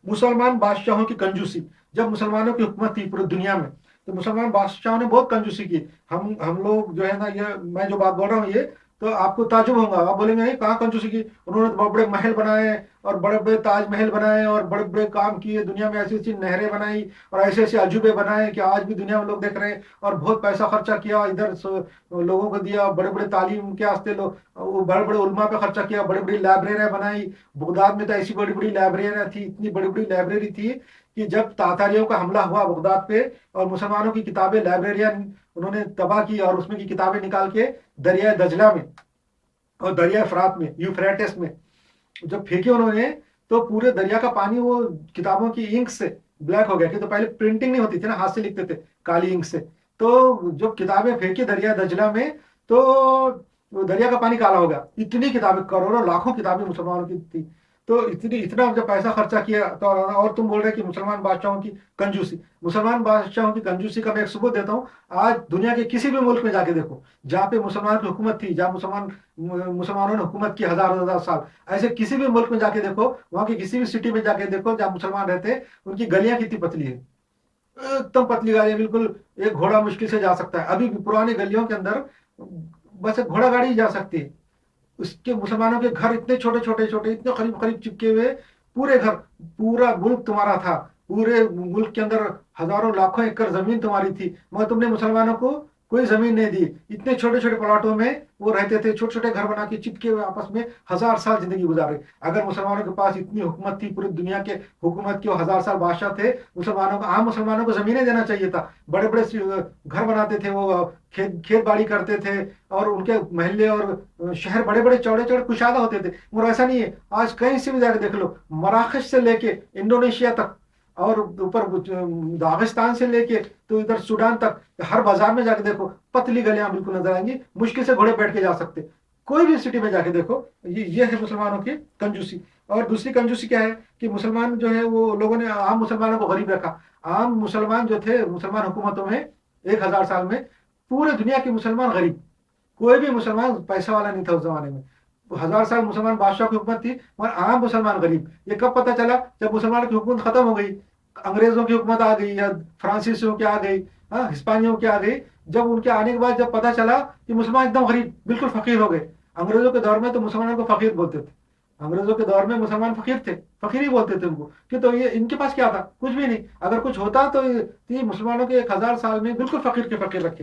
मुसलमान बादशाहों की कंजूसी। जब मुसलमानों की हुकूमत थी पूरी दुनिया में, तो मुसलमान बादशाहों ने बहुत कंजूसी की। हम लोग जो है ना, ये मैं जो बात बोल रहा हूँ ये, तो आपको ताज्जुब होगा, आप बोलेंगे नहीं कहाँ कंजूसी की, उन्होंने तो बड़े बड़े महल बनाए और बड़े बड़े ताजमहल बनाए और बड़े बड़े काम किए, दुनिया में ऐसी ऐसी नहरें बनाई और ऐसे ऐसे अजूबे बनाए कि आज भी दुनिया में लोग देख रहे हैं, और बहुत पैसा खर्चा किया इधर लोगों को दिया, बड़े बड़े तालीम के वास्ते लोग, वो बड़े बड़े उलमा पे खर्चा किया, बड़ी बड़ी लाइब्रेरियां बनाई। बगदाद में तो ऐसी बड़ी बड़ी लाइब्रेरियां थी, इतनी बड़ी बड़ी लाइब्रेरी थी कि जब तातारियों का हमला हुआ बगदाद पे और मुसलमानों की किताबें लाइब्रेरियन उन्होंने तबाह की और उसमें की किताबें निकाल के दरिया दजला में और दरिया फरात में, यूफ्रेटिस में जब फेंके उन्होंने, तो पूरे दरिया का पानी वो किताबों की इंक से ब्लैक हो गया, कि तो पहले प्रिंटिंग नहीं होती थी ना, हाथ से लिखते थे काली इंक से। तो जब किताबें फेंकी दरिया दजला में, तो वो दरिया का पानी काला हो गया। इतनी किताबें, करोड़ों लाखों किताबें मुसलमानों की थी। तो इतनी इतना जब पैसा खर्चा किया, तो और तुम बोल रहे कि मुसलमान बादशाहों की कंजूसी। मुसलमान बादशाहों की कंजूसी का मैं एक सबूत देता हूँ। आज दुनिया के किसी भी मुल्क में जाके देखो जहाँ पे मुसलमान की हुकूमत थी, जहाँ मुसलमानों ने हुकूमत की हजार हजार साल, ऐसे किसी भी मुल्क में जाके देखो, वहां की किसी भी सिटी में जाके देखो जहाँ मुसलमान रहते हैं, उनकी गलियां कितनी पतली है, एकदम पतली गलियां, बिल्कुल एक घोड़ा मुश्किल से जा सकता है। अभी भी पुरानी गलियों के अंदर बस एक घोड़ा गाड़ी जा सकती है। उसके मुसलमानों के घर इतने छोटे छोटे छोटे, इतने करीब करीब चिपके हुए, पूरे घर, पूरा मुल्क तुम्हारा था, पूरे मुल्क के अंदर हजारों लाखों एकड़ जमीन तुम्हारी थी, मगर तुमने मुसलमानों को कोई जमीन नहीं दी। इतने छोटे छोटे प्लाटों में वो रहते थे, छोटे छोटे घर बना के चिपके हुए आपस में हजार साल जिंदगी गुजारे। अगर मुसलमानों के पास इतनी हुकूमत थी पूरी दुनिया के, हुकूमत के वो हजार साल बादशाह थे, मुसलमानों को, आम मुसलमानों को जमीनें देना चाहिए था। बड़े बड़े घर बनाते थे वो, खेत बाड़ी करते थे, और उनके महल्ले और शहर बड़े बड़े चौड़े चौड़े कुशादा होते थे। मगर ऐसा नहीं है, आज कहीं से भी जाकर देख लो, मराकश से लेके इंडोनेशिया तक और ऊपर दागिस्तान से लेके तो इधर सूडान तक, हर बाजार में जाके देखो पतली गलियां बिल्कुल नजर आएंगी, मुश्किल से घोड़े बैठ के जा सकते। कोई भी सिटी में जाके देखो, ये है मुसलमानों की कंजूसी। और दूसरी कंजूसी क्या है कि मुसलमान जो है, वो लोगों ने आम मुसलमानों को गरीब रखा। आम मुसलमान जो थे मुसलमान हुकूमतों में 1000 साल में, पूरे दुनिया के मुसलमान गरीब, कोई भी मुसलमान पैसा वाला नहीं था उस जमाने में। 1000 साल मुसलमान बादशाह की हुकूमत थी, मगर आम मुसलमान गरीब। ये कब पता चला? जब मुसलमानों की हुकूमत खत्म हो गई, अंग्रेजों की हुकूमत आ गई या फ्रांसीसियों की आ गई, हाँ, हिस्पानियों की आ गई। जब उनके आने के बाद जब पता चला कि मुसलमान एकदम गरीब, बिल्कुल फकीर हो गए। अंग्रेजों के दौर में तो मुसलमानों को फकीर बोलते थे, अंग्रेजों के दौर में मुसलमान फकीर थे, फकीर ही बोलते थे उनको, कि तो ये इनके पास क्या था? कुछ भी नहीं। अगर कुछ होता तो ये मुसलमानों के 1000 साल में बिल्कुल फकीर के फकीर रखे।